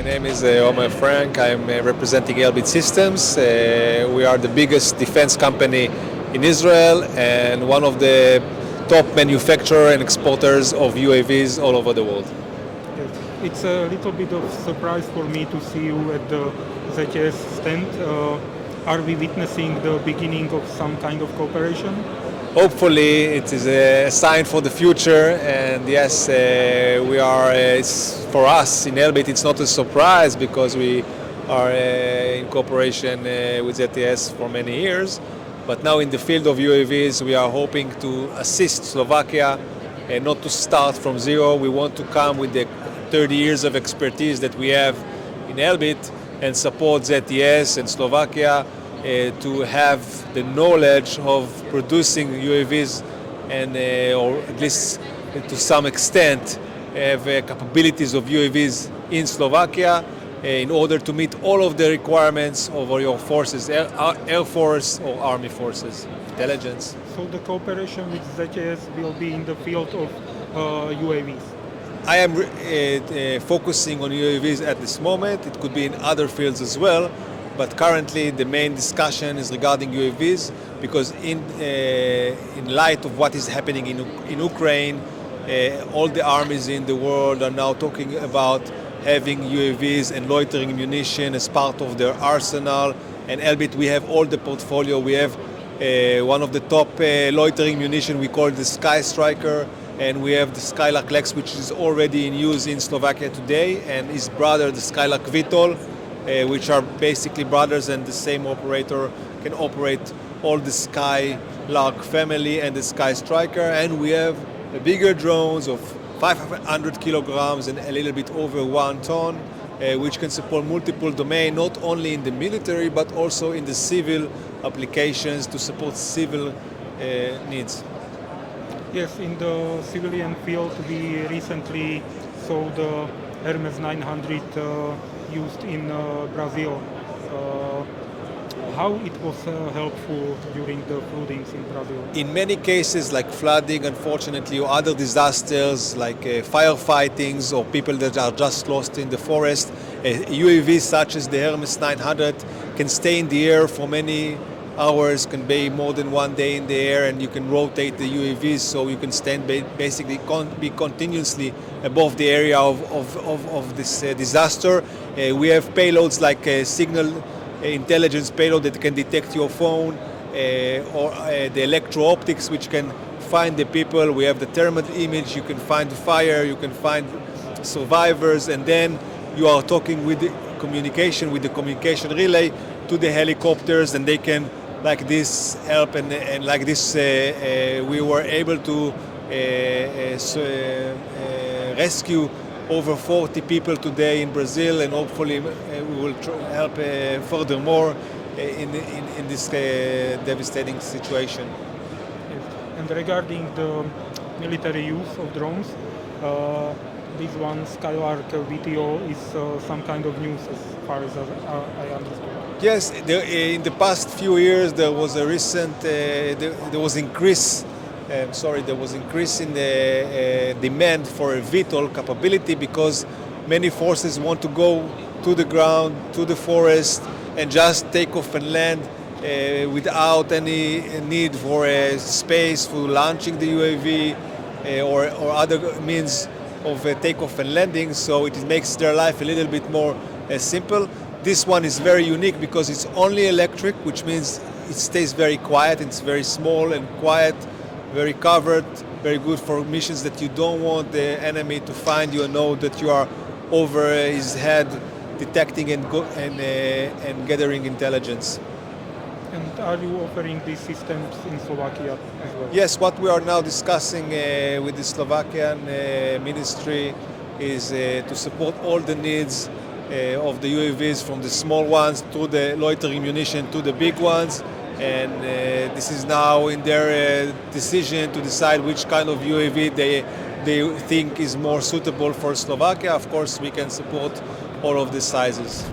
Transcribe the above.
My name is Omer Frank. I'm representing Elbit Systems. We are the biggest defense company in Israel and one of the top manufacturers and exporters of UAVs all over the world. Yes. It's a little bit of surprise for me to see you at the ZTS stand. Are we witnessing the beginning of some kind of cooperation? Hopefully it is a sign for the future, and yes, we are, for us in Elbit it's not a surprise because we are in cooperation with ZTS for many years, but now in the field of UAVs we are hoping to assist Slovakia and not to start from zero. We want to come with the 30 years of expertise that we have in Elbit and support ZTS and Slovakia to have the knowledge of producing UAVs and or at least to some extent have capabilities of UAVs in Slovakia in order to meet all of the requirements of your forces, Air Force or Army forces, intelligence. So the cooperation with ZTS will be in the field of UAVs? I am focusing on UAVs at this moment. It could be in other fields as well. But currently the main discussion is regarding UAVs because in light of what is happening in Ukraine, all the armies in the world are now talking about having UAVs and loitering munition as part of their arsenal. And Elbit, we have all the portfolio. We have one of the top loitering munition we call the Sky Striker, and we have the Skylark Lex, which is already in use in Slovakia today, and his brother, the Skylark Vitol, which are basically brothers, and the same operator can operate all the Skylark family and the Sky Striker. And we have the bigger drones of 500 kilograms and a little bit over 1 ton, which can support multiple domains, not only in the military but also in the civil applications to support civil needs. Yes, in the civilian field we recently saw the Hermes 900 used in Brazil. How it was helpful during the floodings in Brazil? In many cases, like flooding, unfortunately, or other disasters like firefightings or people that are just lost in the forest, UAVs such as the Hermes 900 can stay in the air for many hours, can be more than 1 day in the air, and you can rotate the UAVs so you can stand basically be continuously above the area of this disaster. We have payloads like a signal intelligence payload that can detect your phone, or the electro-optics which can find the people. We have the thermal image, you can find the fire, you can find survivors, and then you are talking with the communication relay to the helicopters, and they can like this help, and like this we were able to rescue over 40 people today in Brazil, and hopefully we will help furthermore in this devastating situation. Yes. And regarding the military use of drones, this one Skylark VTO is some kind of news as far as I understand. Yes, in the past few years there was a recent there was increase in the demand for a VTOL capability because many forces want to go to the ground, to the forest, and just take off and land without any need for a space for launching the UAV or other means of takeoff and landing. So it makes their life a little bit more simple. This one is very unique because it's only electric, which means it stays very quiet. It's very small and quiet, very covered, very good for missions that you don't want the enemy to find you and know that you are over his head, detecting and gathering intelligence. And are you offering these systems in Slovakia as well? Yes, what we are now discussing with the Slovakian ministry is to support all the needs of the UAVs, from the small ones to the loitering munition to the big ones, and this is now in their decision to decide which kind of UAV they think is more suitable for Slovakia. Of course, we can support all of the sizes.